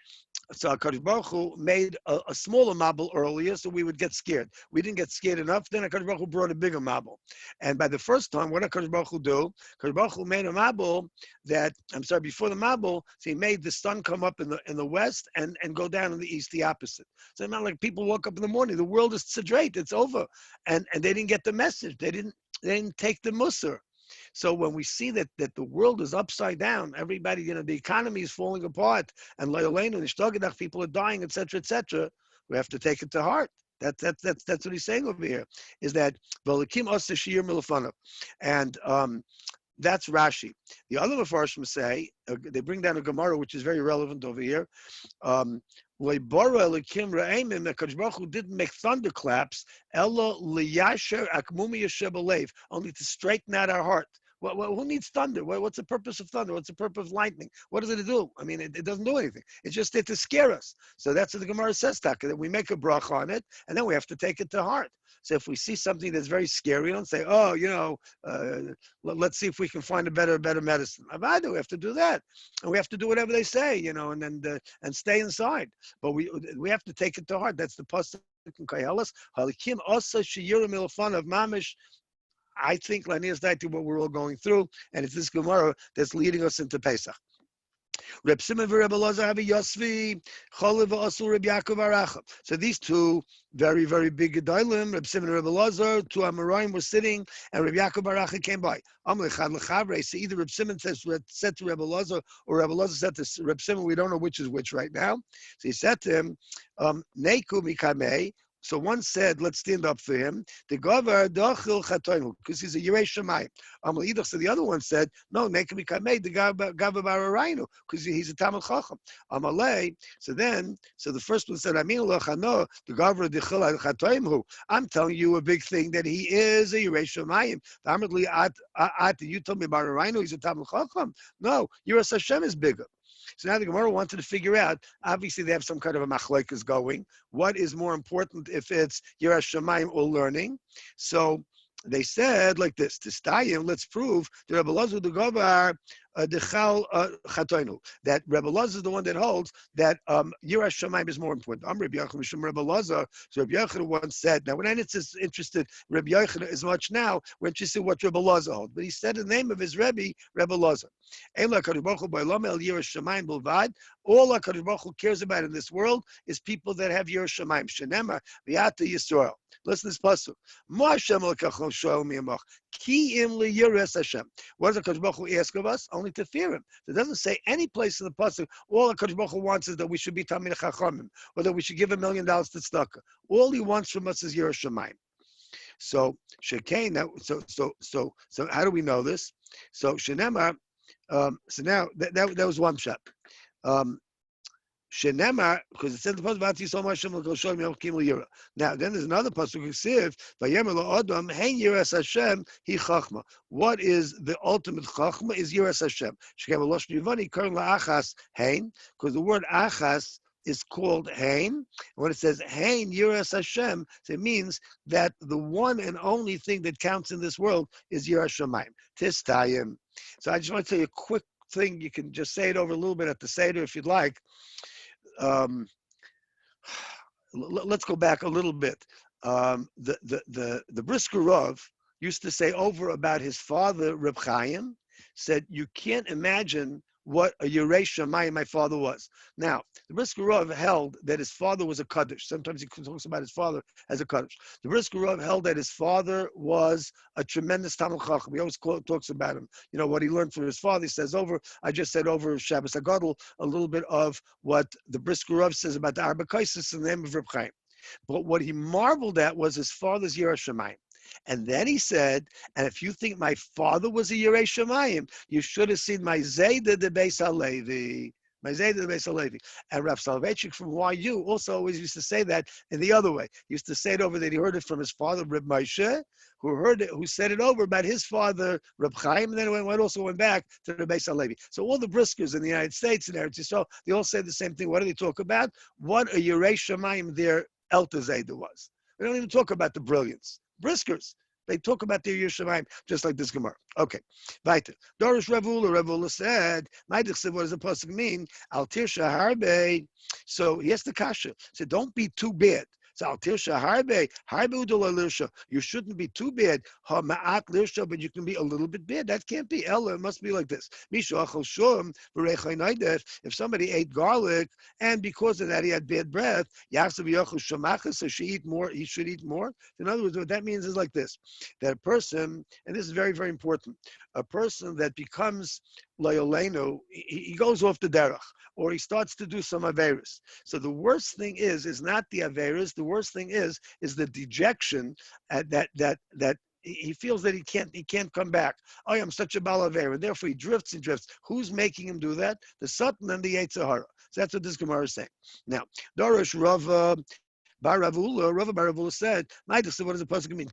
HaKadosh Baruch Hu made a smaller Mabul earlier, so we would get scared. We didn't get scared enough, then HaKadosh Baruch Hu brought a bigger Mabul. And by the first time, what did HaKadosh Baruch Hu do? HaKadosh Baruch Hu made a Mabul before the Mabul, so he made the sun come up in the west and go down in the east, the opposite. So it's not like people woke up in the morning, the world is tzedreit, it's over. And they didn't get the message. They didn't take the musar. So when we see that the world is upside down, everybody, the economy is falling apart, and people are dying, etc., etc., we have to take it to heart. That's what he's saying over here. Is that v'alikim osa shiur milfanav, and that's Rashi. The other Mefarshim say they bring down a Gemara which is very relevant over here. HaKadosh Baruch Hu didn't make thunderclaps, only to straighten out our heart. Who needs thunder? What's the purpose of thunder? What's the purpose of lightning? What does it do? I mean, it doesn't do anything. It's just there to scare us. So that's what the Gemara says, Taka, that we make a bracha on it, and then we have to take it to heart. So if we see something that's very scary, don't say, let's see if we can find a better medicine. We have to do that. And we have to do whatever they say, and stay inside. But we have to take it to heart. That's the pasuk in Kehillas. Halikim asa shiur milfanav mamish. I think Lanias Daiti what we're all going through, and it's this Gemara that's leading us into Pesach. Reb Simon and Reb Elazar have a Tzvi, Choliv Asul Reb Yaakov Aracha. So these two very, very big gedolim, Reb Simon and Reb Elazar, two Amoraim were sitting, and Reb Yaakov Aracha came by. So either Reb Simon said to Reb Elazar, or Reb Elazar said to Reb Simon, we don't know which is which right now. So he said to him, Neiku mikamei. So one said, let's stand up for him. The Gavar Dachil Chatoinu, because he's a Yerei Shemayim. So the other one said, no, Nekim Kamei, the Gavar Bararainu, because he's a Talmid Chacham. Amalei. So the first one said, Amin Lachano, the Gavar Dachil Chatoinu. I'm telling you a big thing that he is a Yerei Shemayim. You told me Bararainu, he's a Talmid Chacham. No, Yiras Hashem is bigger. So now the Gemara wanted to figure out, obviously they have some kind of a machlokes going. What is more important if it's Yiras Shamayim or learning? So they said like this, let's prove the Rebbe Elazar the Gavar Dechal Chatoinu. That Rebbe Elazar is the one that holds that Yiras Shamayim is more important. I'm Rabbi Yochanan Mishum Rebbe Elazar. So Rabbi Yochanan once said, now we're not interested Rabbi Yochanan as much now, we're interested in what Rebbe Elazar holds. But he said the name of his Rebbe, Rebbe Elazar. All HaKadosh Baruch Hu cares about in this world is people that have Yiras Shamayim. Shenema v'yata Yisrael. Listen to this pasuk. Ma Hashem l'kachol shoel miyamach. Ki im liyiras Hashem. What does HaKadosh Baruch Hu ask of us? Only to fear Him. It doesn't say any place in the pasuk. All HaKadosh Baruch Hu wants is that we should be Talmid Chachamim, or that we should give $1 million to tzedakah. All He wants from us is Yiras Shamayim. So Shekain. So how do we know this? So Shenema. So now that was one shot. Shenemar, because it said the pasuk about Yisrael Hashem l'Kol Yom Kim L'Yira. Now then there's another pasuk who says Vayemer LaAdam Hein Yiras Hashem Hi Chachma. What is the ultimate Chachma? Is Yiras Hashem. Shekam Loshon Yivani Karen LaAchas Hein, because the word Achas is called Hein. And when it says Hein Yiras Hashem, so it means that the one and only thing that counts in this world is Yiras Shamayim. Tistayim. So I just want to tell you a quick thing. You can just say it over a little bit at the Seder if you'd like. Let's go back a little bit. The Brisker Rav used to say over about his father, Reb Chaim, said, you can't imagine what a Yerei Shamayim my father was. Now, the Brisker Rav held that his father was a Kaddish. Sometimes he talks about his father as a Kaddish. The Brisker Rav held that his father was a tremendous Talmid Chacham. He always talks about him. You know, what he learned from his father. He says I just said over Shabbos Hagadol, a little bit of what the Brisker Rav says about the Arba Kaisis in the name of Reb Chaim. But what he marveled at was his father's Yiras Shamayim. And then he said, and if you think my father was a Yerei Shamayim, you should have seen my Zayda de Beis HaLevi. And Rav Soloveitchik from YU also always used to say that in the other way. He used to say it over that he heard it from his father, Reb Moshe, who said it over about his father, Reb Chaim, and then it also went back to the Beis Halevi. So all the briskers in the United States and Eretz Yisrael, they all say the same thing. What do they talk about? What a Yerei Shamayim their Elta Zayda was. We don't even talk about the brilliance. Briskers. They talk about their Yerushalayim just like this Gemara. Okay, weiter. Dorish Ravula said, what does the pasuk mean? Al tirsha harbe. So he has the kasha. So don't be too bad. So al tirsha harbe udala lirsha. You shouldn't be too bad. Ha ma'at lirsha, but you can be a little bit bad. That can't be. Ella, it must be like this. Misha achol shum v'rechay naidef. If somebody ate garlic and because of that he had bad breath, yachsav yachol shamachas, so he should eat more. In other words, what that means is like this. That a person, and this is very, very important, a person that becomes loyoleno, he goes off the derech, or he starts to do some averis. So the worst thing is not the averis. The worst thing is the dejection that he feels that he can't come back. Oh, I'm such a balaver, and therefore he drifts and drifts. Who's making him do that? The Satan and the Yetzer Hara. So that's what this Gemara is saying. Now, Dorish Rava. Rava Baravula said, what does the pasuk mean?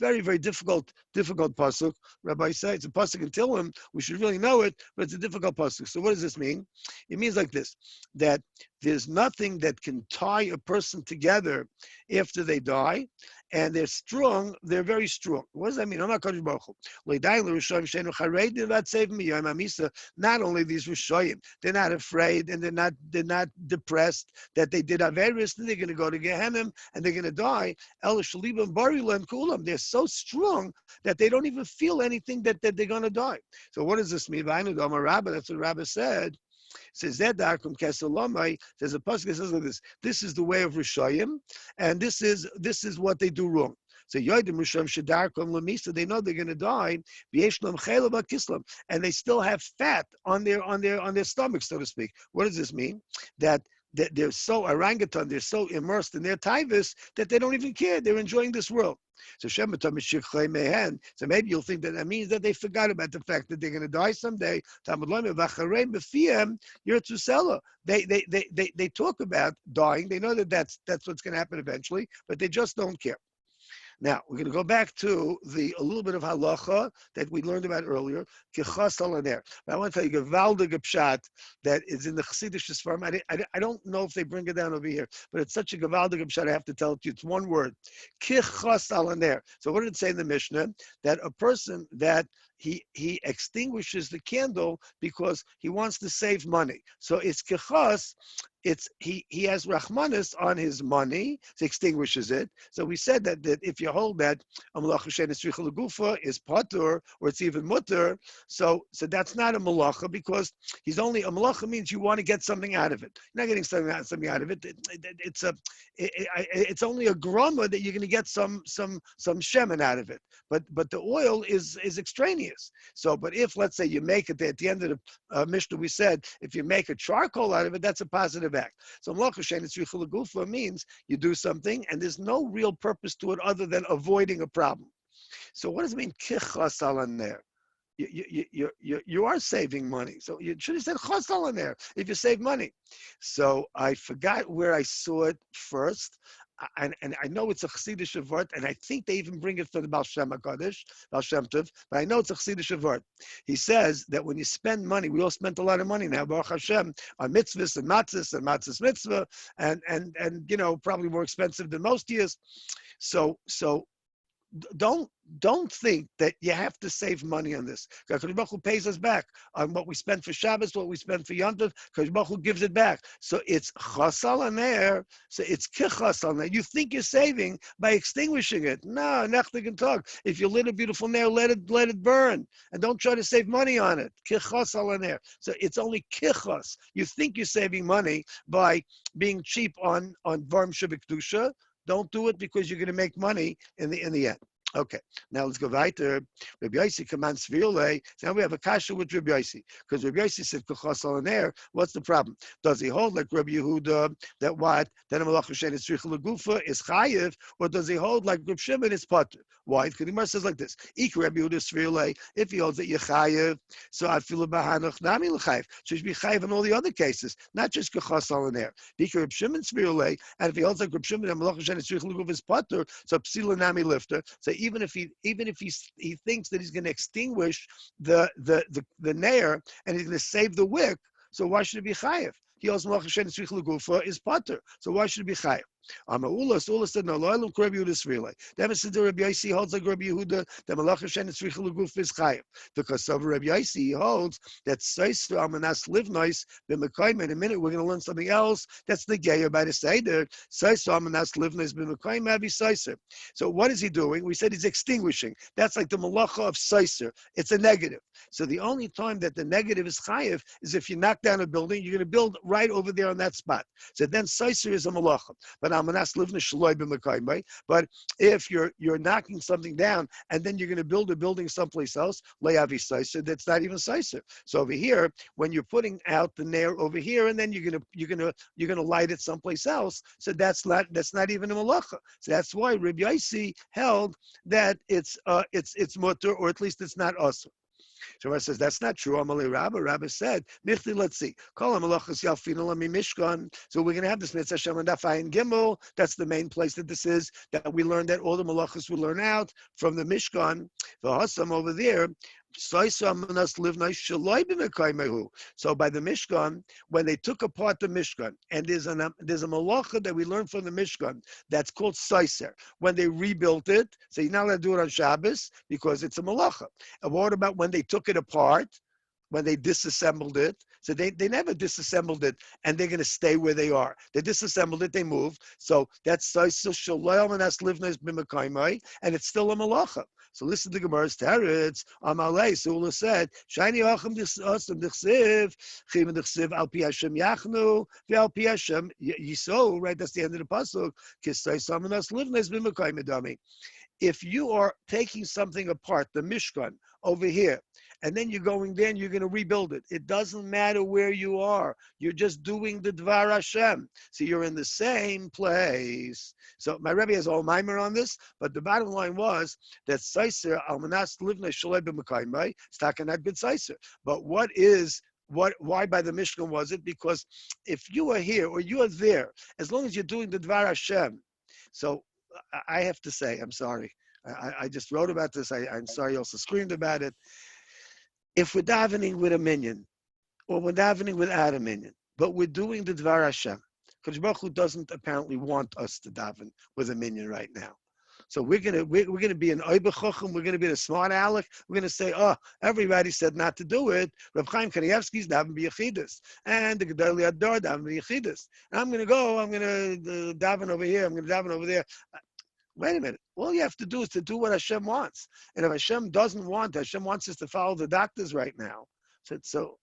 Very, very difficult pasuk. Rabbi said it's a pasuk in Tillim. We should really know it, but it's a difficult pasuk. So what does this mean? It means like this, that there's nothing that can tie a person together after they die, and they're strong, they're very strong. What does that mean? Not only these Rishoyim, they're not afraid and they're not depressed that they did Averis and they're going to go to Gehenna and they're going to die. They're so strong that they don't even feel anything that they're going to die. So what does this mean? That's what Rabbi said. Says Zedarhurst Kesalomai. There's a pasuk that says like this. This is the way of Rishayim, and this is what they do wrong. So Yodim Rishayim Shedarkom Lamisa. They know they're going to die. V'yeshlam Chayla Kislam, and they still have fat on their stomach, so to speak. What does this mean? That they're so orangutan, they're so immersed in their taivus that they don't even care. They're enjoying this world. So maybe you'll think that means that they forgot about the fact that they're going to die someday. They talk about dying. They know that that's what's going to happen eventually, but they just don't care. Now, we're going to go back to a little bit of halacha that we learned about earlier, kechas alaner. But I want to tell you, gewaldige pshat that is in the Chassidish Sfarim. I don't know if they bring it down over here, but it's such a gewaldige pshat, I have to tell it to you. It's one word, kechas alaner. So what did it say in the Mishnah? That a person that he extinguishes the candle because he wants to save money. So it's kechas. He has rachmanis on his money, so extinguishes it. So we said that if you hold that is patur, or it's even mutter, so that's not a malacha because he's only a malacha means you want to get something out of it. You're not getting something out of it. It's only a grama that you're going to get some shemen out of it. But the oil is extraneous. So, but if let's say you make it at the end of the Mishnah, we said if you make a charcoal out of it, that's a positive act. So means you do something and there's no real purpose to it other than avoiding a problem. So what does it mean? You are saving money. So you should have said chasal in there if you save money. So I forgot where I saw it first. And I know it's a Chassidish vart, and I think they even bring it for the Baal Shem HaKadosh, Baal Shem Tov, but I know it's a Chassidish vart. He says that when you spend money, we all spent a lot of money now, Baruch Hashem, on mitzvahs and matzahs mitzvah, and probably more expensive than most years. So don't think that you have to save money on this. Kadosh Baruch Hu pays us back on what we spend for Shabbos, what we spend for Yom Tov. Kadosh Baruch Hu gives it back. So it's chasal aner. So it's kichasal aner. You think you're saving by extinguishing it? No, nothing can talk. If you lit a beautiful nair, let it burn, and don't try to save money on it. Kichasal aner. So it's only kichas. You think you're saving money by being cheap on varm shebek kedusha. Don't do it because you're going to make money in the end. Okay, now let's go weiter. Rabbi Yossi commands Svirle. So now we have a kasha with Rabbi Yossi, because Rabbi Yossi said Kuchas al aner. What's the problem? Does he hold like Rabbi Yehudah that what that a malach shen is tzricha legufa is chayiv, or does he hold like Rabbi Shimon is potter? Why? Because the Gemara says like this: Ik Rabbi Yehudah Svirle. If he holds that you're chayiv, so I feel bahanach nami lechayiv. So he should be chayiv in all the other cases, not just Kuchas al aner. Ik Rabbi Shimon Svirle, and if he holds like Rabbi Shimon and malach shen is tzricha legufa is potter, so psila nami lifter. So even if he thinks that he's going to extinguish the nair and he's going to save the wick, so why should it be chayiv? He also is potter, so why should it be chayiv? Ula said no. Lo'elam Rabbi Yehudah Svirle. That means that Rabbi Yossi holds like Rabbi Yehudah that malach Hashem tzricha leguf is chayiv. Because of Rabbi Yossi, he holds that seiser almanas livnois b'mekayim. In a minute, we're going to learn something else. That's the geyer by the seder. Seiser almanas livnois b'mekayim avi seiser. So what is he doing? We said he's extinguishing. That's like the malacha of seiser. It's a negative. So the only time that the negative is chayiv is if you knock down a building, you're going to build right over there on that spot. So then seiser is a malacha. But if you're knocking something down and then you're going to build a building someplace else, that's not even seiser. So over here, when you're putting out the nair over here, and then you're gonna light it someplace else, so that's not even a malacha. So that's why Rabbi Yossi held that it's mutter, or at least it's not usur. So Rabbi says that's not true. Amalei Rabbi. Rabbi said, "Michli, let's see. Kol hamalachas yalfinu lami mishkan." So we're going to have this mitzvah Hashem and Daf Ayin Gimel. That's the main place that this is. That we learned that all the malachas we learn out from the Mishkan. The Hasam over there. So by the Mishkan, when they took apart the Mishkan, and there's a malacha that we learned from the Mishkan that's called Seiser. When they rebuilt it, so you're not allowed to do it on Shabbos because it's a malacha. And what about when they took it apart, when they disassembled it? So they never disassembled it and they're going to stay where they are. They disassembled it, they moved. So that's Seiser Shalom and that's Livnes B'Mekaymai, and it's still a malacha. So listen to Gemara's teretz. Amalei, Sula said, "Shiny Achim Dichsim Dichsiv, Chim Dichsiv Al Pi Hashem Yachnu, Al Pi Hashem Yiso." Right, that's the end of the pasuk. Kisay Samanas Livnes B'Mekayim Dami. If you are taking something apart, the Mishkan over here, and then you're going there and you're going to rebuild it, it doesn't matter where you are. You're just doing the Dvar Hashem. So you're in the same place. So my Rebbe has all mimer on this, but the bottom line was that Seiser Almanas Livnei Shalei B'Mekaymai, Stakanat B'D Seiser. But why by the Mishkan was it? Because if you are here or you are there, as long as you're doing the Dvar Hashem, so I have to say, I'm sorry. I just wrote about this. I'm sorry, I also screamed about it. If we're davening with a minyan, or we're davening without a minyan, but we're doing the Dvar Hashem, Kadosh Baruch Hu doesn't apparently want us to daven with a minyan right now. So we're gonna be an Oibeh Chochem, we're gonna be a smart aleck, we're gonna say, oh, everybody said not to do it. Reb Chaim Kanievsky's daven b'Yechidus, and the Gedolei Ador daven b'Yechidus. And I'm gonna daven over here, I'm gonna daven over there. Wait a minute. All you have to do is to do what Hashem wants. And if Hashem doesn't want, Hashem wants us to follow the doctors right now. So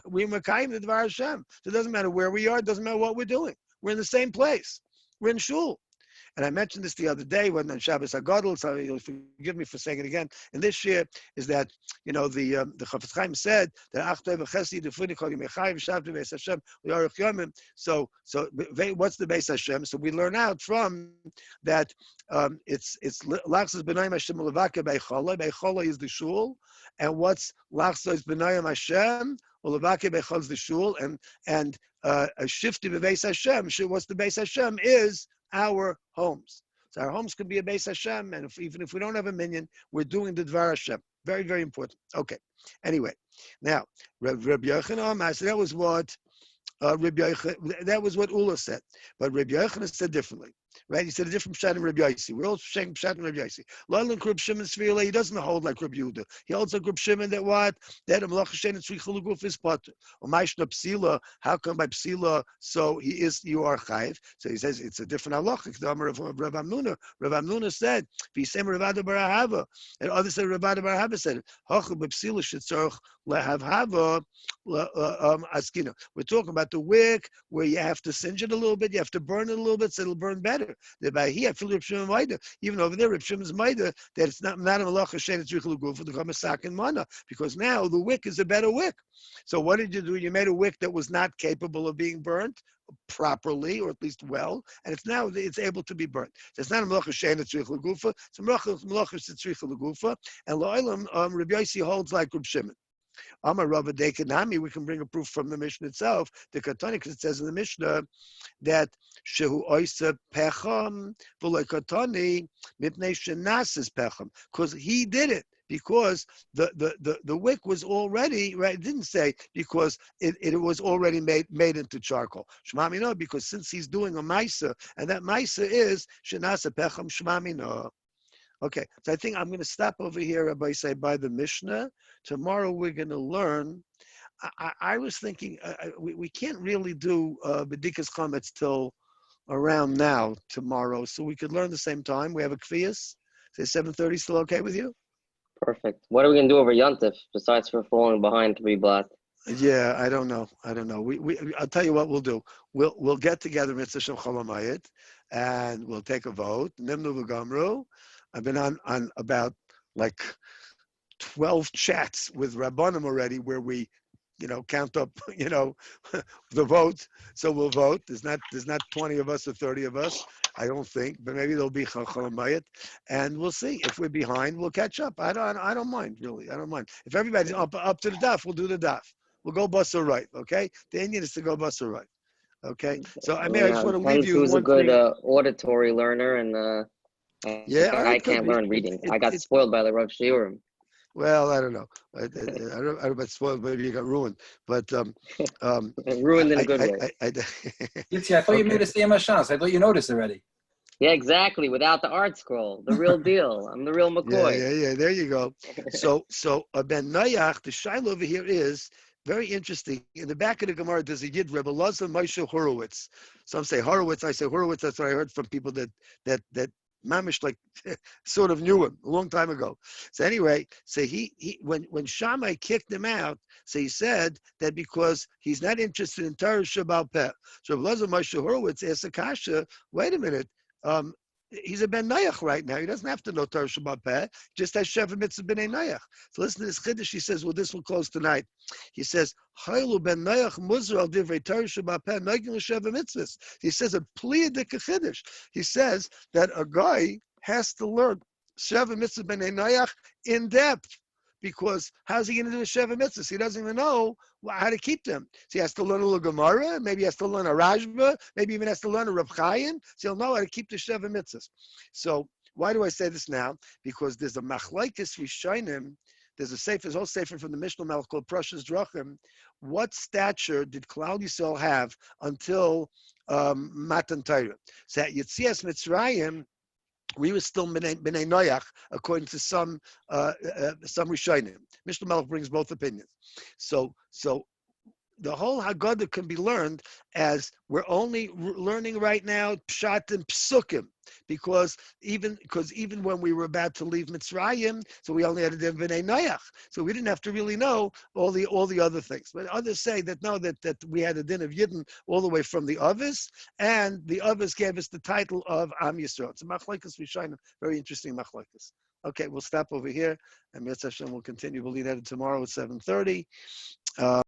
we're Mekayim the Dvar Hashem. So it doesn't matter where we are. It doesn't matter what we're doing. We're in the same place. We're in shul. And I mentioned this the other day when on Shabbos HaGadol, so you'll forgive me for saying it again. And this year is that, the Chafetz Chaim said that so what's the Bais Hashem? So we learn out from that it's Lachzos B'nayim Hashem Levake Beichola. Beichola is the shul, and what's Lachzos B'nayim Hashem Levake Beichola is the shul, and a shifty B'Beis Hashem. What's the Beis Hashem is our homes. So our homes could be a Beis Hashem, and even if we don't have a minyan, we're doing the Dvar Hashem. Very, very important. Okay. Anyway, now Rabbi Yochanan, so that was what that was what Ula said, but Rabbi Yochanan said differently. Right? He said a different pshat in Rabbi Yossi. We're all saying pshat in Rabbi Yossi. L'olam Rabbi Shimon Svirle, he doesn't hold like Rabbi Yehudah. He holds like Rabbi Shimon that what? That a malach Hashem tzricha leguf is potter. Or ma'ishna psila, how come by psila, so you are chayiv? So he says it's a different halacha. The Amar of Rav Amnuna. Rav Amnuna said, v'yisem Ravada bar Ahava. And others said Ravada bar Ahava said, hacha b'psila shetzarach lehav hava askina. We're talking about the wick where you have to singe it a little bit, you have to burn it a little bit so it'll burn better. That by here, even over there, Reb Shimon's Maida, that it's not a malacha shein tzrich l'gufa to come a sakin mana, because now the wick is a better wick. So what did you do? You made a wick that was not capable of being burnt properly, or at least well, and it's able to be burnt. So it's not a malacha shein tzrich l'gufa. It's a malacha tzrich l'gufa. And la'olam, Rabbi Yossi holds like Reb Shimon. Amar Rava Dekanami, we can bring a proof from the Mishnah itself, the Katani, because it says in the Mishnah that Shehu Oisa Pecham V'Lo Katani Mipnei Shenasis Pecham, because he did it. Because the wick was already, right, it didn't say because it was already made into charcoal. Shmami no, because since he's doing a maisa, and that maisa is Shenasa Pecham Shmami no. Okay, so I think I'm going to stop over here, Rabbi, say by the Mishnah. Tomorrow we're going to learn. I was thinking we can't really do B'dikas Chametz till around now tomorrow, so we could learn the same time. We have a Kehillas. Say 7:30. Still okay with you? Perfect. What are we gonna do over Yontif besides for falling behind 3 blocks? Yeah, I don't know. I'll tell you what we'll do. We'll get together Mitzvah Shem Cholamayit, and we'll take a vote. Nimnu v'gamru. I've been on about like 12 chats with Rabbanim already, where we, count up, the vote. So we'll vote. There's not 20 of us or 30 of us, I don't think, but maybe there'll be Chalamayit, and we'll see. If we're behind, we'll catch up. I don't mind, really. I don't mind. If everybody's up to the daf, we'll do the daf. We'll go bus or right, okay? The Indian is to go bus or right, okay? So I just want to leave you who's one a good thing. auditory learner, and Yeah, I can't learn reading. I got spoiled by the Rav shiurim. Well, I don't know. I don't know about spoiled. Maybe you got ruined, but Ruined in a good way. I thought you made a CMS chance. I thought you noticed already. Yeah, exactly. Without the art scroll, the real deal. I'm the real McCoy. Yeah. There you go. So Ben Nayach, the shaila over here is very interesting. In the back of the Gemara, there's a Yid, Rebbe Lazar Moshe Horowitz. Some say Horowitz. I say Horowitz. That's what I heard from people that Mamish like sort of knew him a long time ago. So anyway, so he when Shammai kicked him out, so he said that because he's not interested in Torah Shabbal Peh. So Rebbe Lazar Moshe Horowitz asked Akasha, wait a minute. He's a Ben Nayach right now. He doesn't have to know Torah Shabbat Peh, just as Sheva Mitzvah Ben Nayach. So listen to this Chiddush. He says, well, this will close tonight. He says, Haylu Ben Nayach Muzar al Divrei Torah Shabbat Peh Nagin L'Sheva Mitzvahs. He says a pliyadik Chiddush. He says that a guy has to learn Sheva Mitzvah Ben Nayach in depth. Because how's he going to do a Sheva Mitzvahs? He doesn't even know how to keep them. So he has to learn a Gemara, maybe he has to learn a Rashba, maybe even has to learn a Reb Chaim, so he'll know how to keep the Sheva Mitzvahs. So why do I say this now? Because there's a Machlaikis Rishonim, there's a whole sefer from the Mishnah Melech called Prashas Drachim. What stature did Klal Yisrael have until Matan Torah? So at Yetzias Mitzrayim, we were still B'nai Noach, according to some Rishonim. Mishnah Melech brings both opinions. So the whole Haggadah can be learned as we're only learning right now Pshat and Psukim, because even when we were about to leave Mitzrayim, so we only had to do B'nai Noach, so we didn't have to really know all the other things. But others say that no, that we had a din of Yidden all the way from the Avos, and the Avos gave us the title of Am Yisrael. It's a Machlokes Rishonim, very interesting Machlokes. Okay, we'll stop over here, and Mitzvah Hashem will continue. We'll lead at it tomorrow at 7:30.